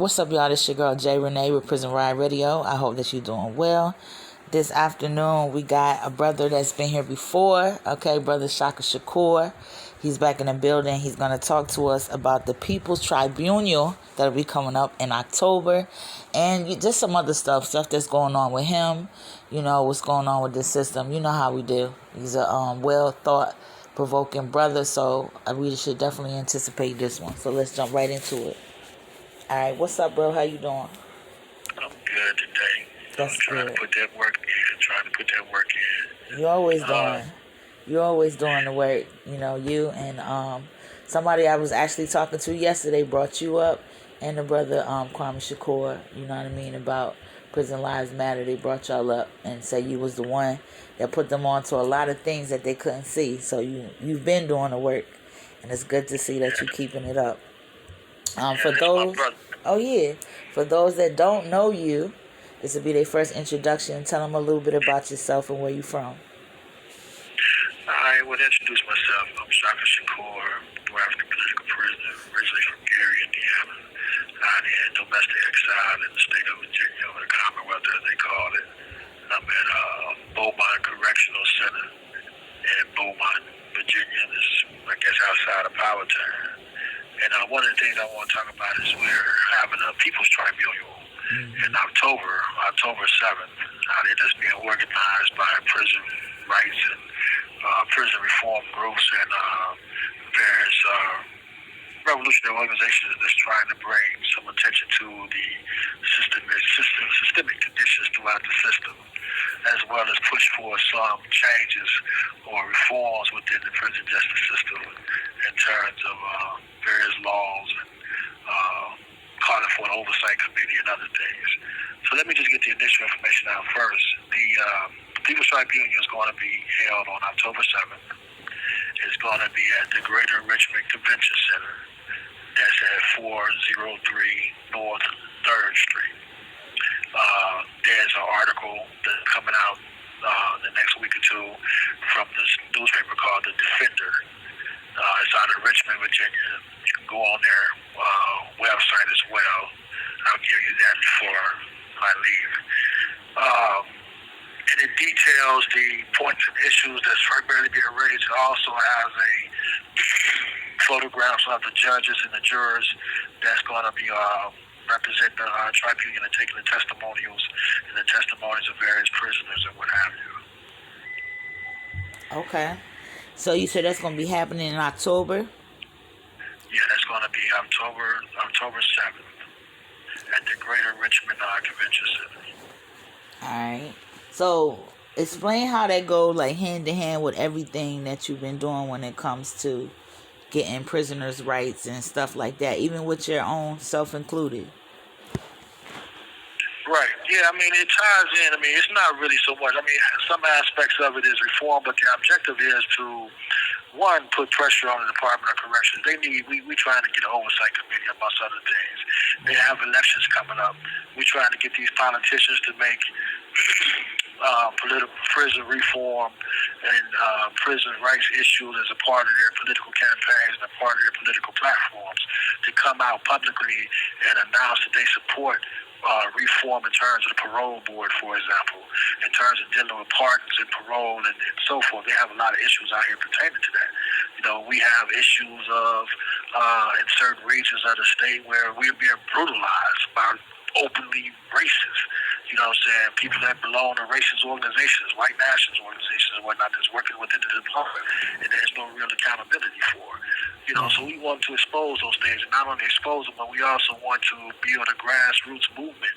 What's up, y'all? This your girl J Renee with Prison Ride Radio. I hope that you're doing well. This afternoon, we got a brother that's been here before. Okay, brother Shaka Shakur. He's back in the building. He's going to talk to us about the Peoples Tribunal that'll be coming up in October, and just some other stuff that's going on with him. You know what's going on with this system. You know how we do. He's a well thought provoking brother, so we should definitely anticipate this one. So let's jump right into it. All right, what's up, bro? How you doing? I'm good today. That's trying good. to put that work in. You're always doing the work. You know, you and somebody I was actually talking to yesterday brought you up, and the brother Kwame Shakur. You know what I mean, about Prison Lives Matter. They brought y'all up and say you was the one that put them on to a lot of things that they couldn't see. So you've been doing the work, and it's good to see that you're keeping it up. For those that don't know you, this will be their first introduction. Tell them a little bit about yourself and where you from. I would introduce myself. I'm Shaka Shakur, African political prisoner, originally from Gary, Indiana. I'm in domestic exile in the state of Virginia, or the Commonwealth as they call it. I'm at Beaumont Correctional Center in Beaumont, Virginia. This is, I guess, outside of Powhatan. And one of the things I want to talk about is we're having a Peoples Tribunal in October 7th. That's being organized by prison rights and prison reform groups and various revolutionary organizations that's trying to bring some attention to the systemic conditions throughout the system, as well as push for some changes or reforms within the prison justice system in terms of various laws and calling for an oversight committee and other things. So let me just get the initial information out first. The People's Tribunal is going to be held on October 7th. It's going to be at the Greater Richmond Convention Center. That's at 403 North 3rd Street. There's an article that's coming out the next week or two from this newspaper called The Defender. It's out of Richmond, Virginia. You can go on their website as well. I'll give you that before I leave. And it details the points and issues that's primarily being raised. It also has photographs of the judges and the jurors that's going to be representing the tribunal and taking the testimonials and the testimonies of various prisoners and what have you. Okay. So you said that's going to be happening in October? Yeah, that's going to be October 7th at the Greater Richmond Convention Center. All right. So explain how that goes like hand in hand with everything that you've been doing when it comes to getting prisoners' rights and stuff like that, even with your own self included. Right. Yeah, I mean, it ties in. I mean, it's not really so much. I mean, some aspects of it is reform, but the objective is to, one, put pressure on the Department of Corrections. We trying to get an oversight committee, amongst other things. They have elections coming up. We're trying to get these politicians to make political prison reform and prison rights issues as a part of their political campaigns and a part of their political platforms, to come out publicly and announce that they support reform in terms of the parole board, for example, in terms of dealing with pardons and parole and so forth. They have a lot of issues out here pertaining to that. You know, we have issues of in certain regions of the state where we're being brutalized by openly racist. You know what I'm saying? People that belong to racist organizations, white nationalist organizations and whatnot, that's working within the department, and there's no real accountability for. You know, so we want to expose those things, and not only expose them, but we also want to build a grassroots movement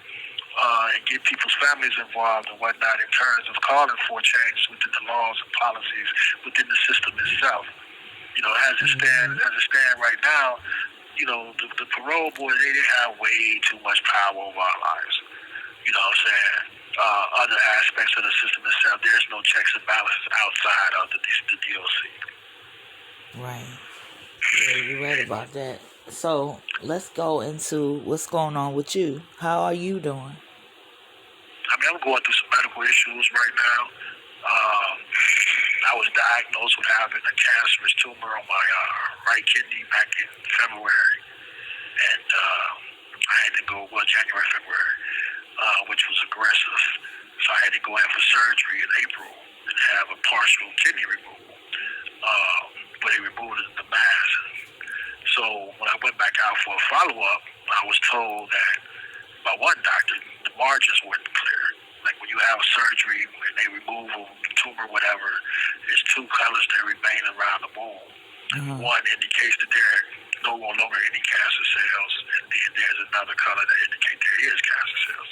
and get people's families involved and whatnot in terms of calling for changes within the laws and policies within the system itself. You know, as it stands right now, you know, the parole board, they have way too much power over our lives. You know what I'm saying? Other aspects of the system itself, there's no checks and balances outside of the DOC. Right. Yeah, you're right about that. So let's go into what's going on with you. How are you doing? I mean, I'm going through some medical issues right now. I was diagnosed with having a cancerous tumor on my right kidney back in February, and I had to go January, February, which was aggressive. So I had to go in for surgery in April and have a partial kidney removal. But they removed the mass. So when I went back out for a follow-up, I was told that by one doctor, the margins weren't clear. Like when you have surgery and they remove a tumor, whatever, there's two colors that remain around the bone. One indicates that there are no longer any cancer cells, and then there's another color that indicates there is cancer cells.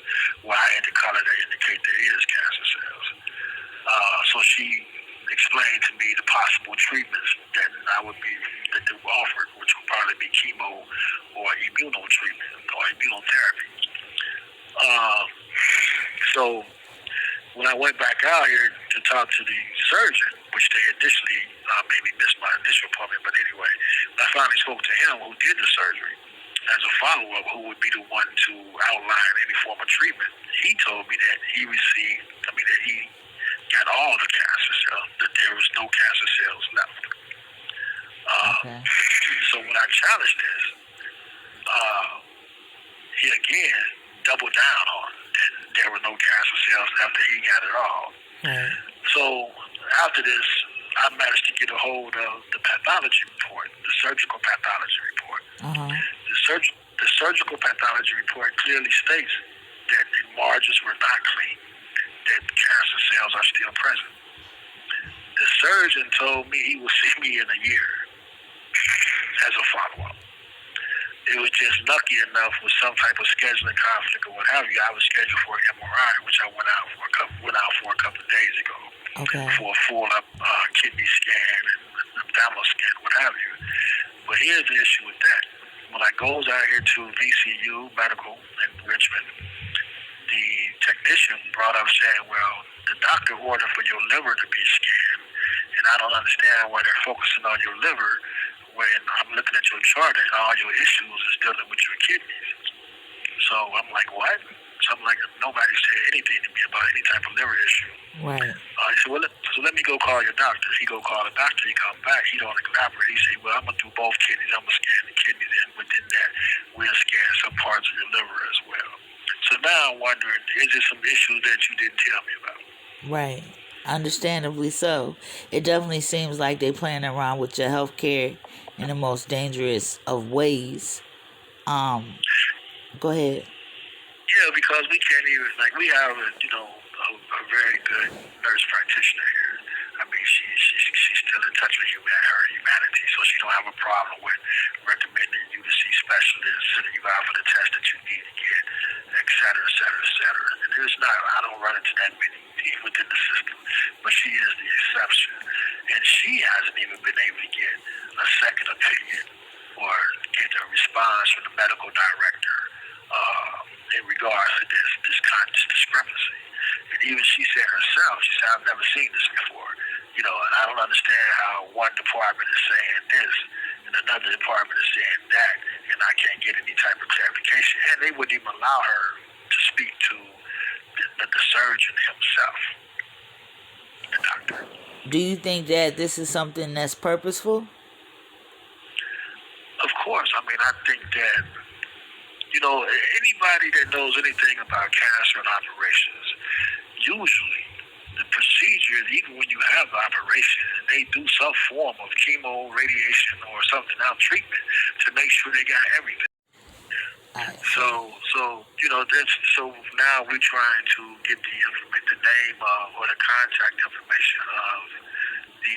Well, I had the color that indicates there is cancer cells. So she explained to me the possible treatments that they were offered, which would probably be chemo or immunotreatment or immunotherapy. So when I went back out here to talk to the surgeon, which they initially made me miss my initial appointment, but anyway, I finally spoke to him who did the surgery as a follow-up, who would be the one to outline any form of treatment. He told me that that he got all the cancer cells, that there was no cancer cells left. So when I challenged this, he again doubled down on that there were no cancer cells after he got it all. So after this, I managed to get a hold of the pathology report, the surgical pathology report. The surgical pathology report clearly states that the margins were not clean, that cancer cells are still present. The surgeon told me he would see me in a year as a follow-up. It was just lucky enough with some type of scheduling conflict or what have you. I was scheduled for an MRI, which I went out for a couple of days ago for a full-up kidney scan and abdominal scan, what have you. But here's the issue with that. When I goes out here to VCU Medical in Richmond, the technician brought up saying, well, the doctor ordered for your liver to be scanned, and I don't understand why they're focusing on your liver when I'm looking at your chart and all your issues is dealing with your kidneys. So I'm like, what? So I'm like, nobody said anything to me about any type of liver issue. He said, well, so let me go call your doctor. He go call the doctor. He come back. He don't elaborate. He said, well, I'm going to do both kidneys. I'm going to scan the kidneys, and within that, we'll scan some parts of your liver as well. So now I'm wondering, is there some issues that you didn't tell me about? Right. Understandably so. It definitely seems like they playing around with your health care in the most dangerous of ways. Go ahead. Yeah, because we can't even, we have a very good nurse practitioner here. I mean, she's still in touch with her humanity, so she don't have a problem with recommending you to see specialists, sending you out for the test that you need to get, et cetera, et cetera, et cetera. And I don't run into that many within the system, but she is the exception. And she hasn't even been able to get a second opinion or get a response from the medical director in regards to this discrepancy. And even she said herself, she said, I've never seen this before. And I don't understand how one department is saying this and another department is saying that, and I can't get any type of clarification. And they wouldn't even allow her to speak to the surgeon himself, the doctor. Do you think that this is something that's purposeful? Of course. I mean, I think that, anybody that knows anything about cancer and operations, usually the procedure, even when you have the operation, they do some form of chemo, radiation, or something else treatment to make sure they got everything. So now we're trying to get the name or the contact information of the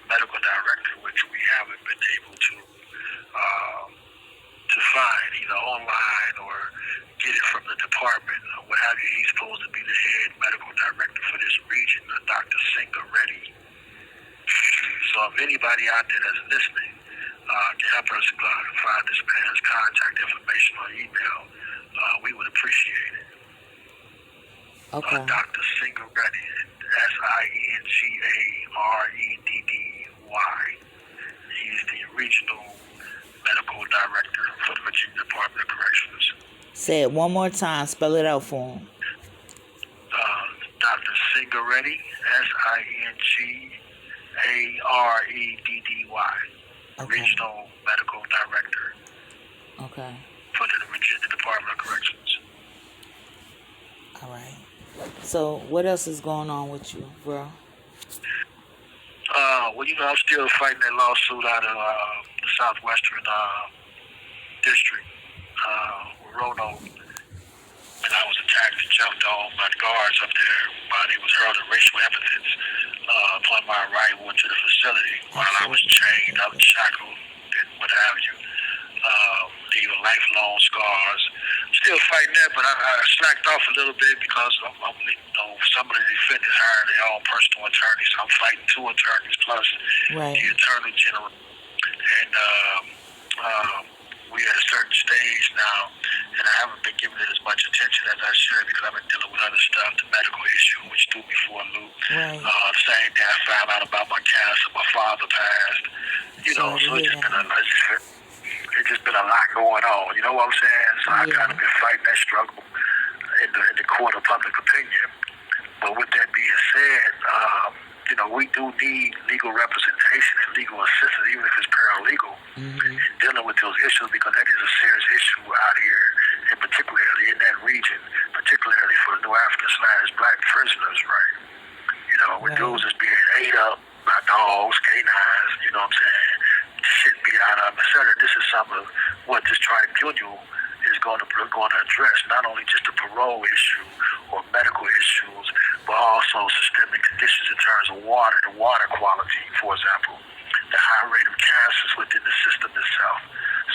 medical director, which we haven't been able to find either online or get it from the department or what have you. He's supposed to be the head medical director for this region, Dr. Singer Reddy. So if anybody out there that's listening can help us find this man's contact information or email, we would appreciate it. Dr. Singer Reddy, SINGAREDDY. He's the regional medical director for the Virginia Department of Corrections. Say it one more time. Spell it out for him. Dr. Singareddy, SINGAREDDY. Regional medical director. Okay. For the Virginia Department of Corrections. All right. So what else is going on with you, bro? Well, I'm still fighting that lawsuit out of the Southwestern District, with Roanoke. And I was attacked and jumped on by the guards up there while they was hurling racial epithets upon my arrival into the facility while I was chained up, shackled, and what have you, leaving lifelong scars. Still fighting that, but I slacked off a little bit because some of the defendants hired their own personal attorneys. So I'm fighting 2 attorneys plus the attorney general. And we at a certain stage now, and I haven't been giving it as much attention as I should because I've been dealing with other stuff, the medical issue, which threw me for a loop. Same day I found out about my cancer, my father passed. So it's just been a lot going on. You know what I'm saying? So I kind of been fighting that struggle in the court of public opinion. But with that being said, we do need legal representation and legal assistance, even if it's paralegal, in dealing with those issues, because that is a serious issue out here, and particularly in that region, particularly for the New African/Black prisoners, right? With dudes that's being ate up by dogs, canines, you know what I'm saying? Shit beat out of them, etc. This is some of what this tribunal is going to address, not only just the parole issue or medical issues, but also systemic conditions in terms of water, the water quality, for example, the high rate of cancers within the system itself,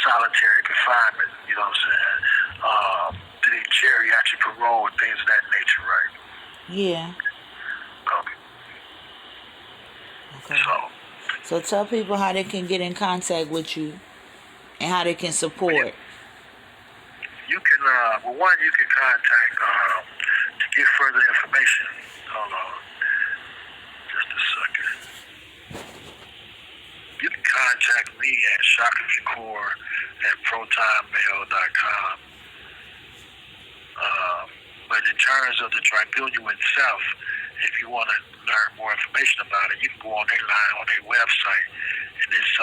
solitary confinement, you know what I'm saying, the geriatric parole and things of that nature, right? Yeah. Okay. So tell people how they can get in contact with you and how they can support. You can, you can contact to get further information. Hold on, just a second. You can contact me at Shaka Shakur at protonmail.com. But in terms of the tribunal itself, if you want to learn more information about it, you can go on their line on their website, and it's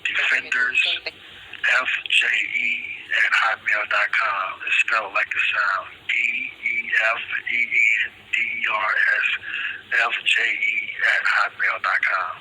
Defenders FJE at hotmail.com. It's spelled like the sound, DEFENDERS FJE at hotmail.com.